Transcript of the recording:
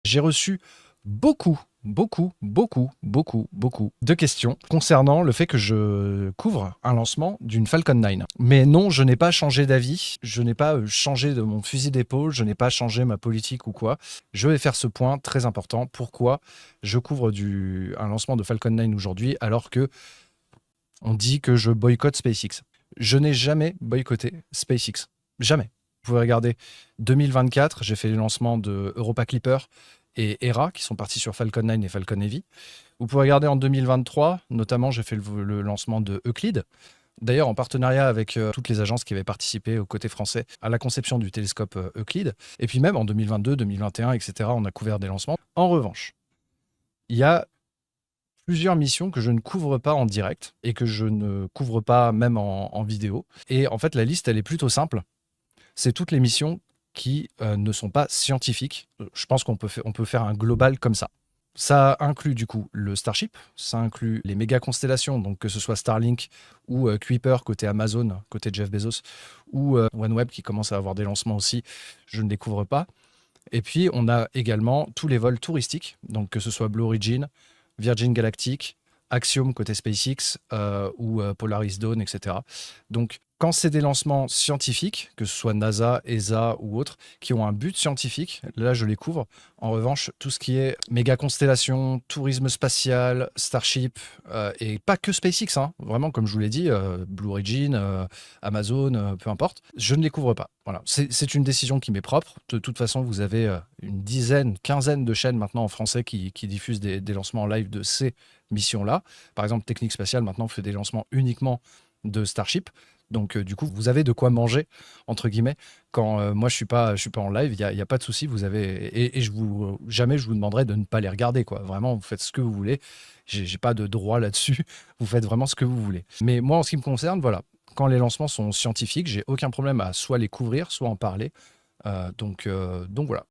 J'ai reçu beaucoup, beaucoup de questions concernant le fait que je couvre un lancement d'une Falcon 9. Mais non, je n'ai pas changé d'avis, je n'ai pas changé de mon fusil d'épaule, je n'ai pas changé ma politique ou quoi. Je vais faire ce point très important. Pourquoi je couvre un lancement de Falcon 9 aujourd'hui alors que on dit que je boycotte SpaceX? Je n'ai jamais boycotté SpaceX. Jamais. Vous pouvez regarder 2024, j'ai fait les lancements de Europa Clipper et Hera, qui sont partis sur Falcon 9 et Falcon Heavy. Vous pouvez regarder en 2023, notamment j'ai fait le lancement de Euclid, d'ailleurs en partenariat avec toutes les agences qui avaient participé au côté français à la conception du télescope Euclid. Et puis même en 2022, 2021, etc., on a couvert des lancements. En revanche, il y a plusieurs missions que je ne couvre pas en direct et que je ne couvre pas même en vidéo. Et en fait, la liste, elle est plutôt simple. C'est toutes les missions qui ne sont pas scientifiques. Je pense on peut faire un global comme ça. Ça inclut du coup le Starship, ça inclut les méga constellations, donc que ce soit Starlink ou Kuiper côté Amazon, côté Jeff Bezos, ou OneWeb qui commence à avoir des lancements aussi, je ne les couvre pas. Et puis on a également tous les vols touristiques, donc que ce soit Blue Origin, Virgin Galactic, Axiom côté SpaceX ou Polaris Dawn, etc. Donc, quand c'est des lancements scientifiques, que ce soit NASA, ESA ou autres, qui ont un but scientifique, là je les couvre. En revanche, tout ce qui est méga constellation, tourisme spatial, Starship, et pas que SpaceX, hein, vraiment comme je vous l'ai dit, Blue Origin, Amazon, peu importe, je ne les couvre pas. Voilà. C'est une décision qui m'est propre. De toute façon, vous avez une dizaine, quinzaine de chaînes maintenant en français qui diffusent des lancements en live de ces missions-là. Par exemple, Technique Spatiale maintenant fait des lancements uniquement de Starship. Donc, du coup, vous avez de quoi manger, entre guillemets. Quand moi, je suis pas en live, il y a pas de souci. Vous avez, et jamais je vous demanderai de ne pas les regarder, quoi. Vraiment, vous faites ce que vous voulez. J'ai pas de droit là-dessus. Vous faites vraiment ce que vous voulez. Mais moi, en ce qui me concerne, voilà. Quand les lancements sont scientifiques, j'ai aucun problème à soit les couvrir, soit en parler. Donc voilà.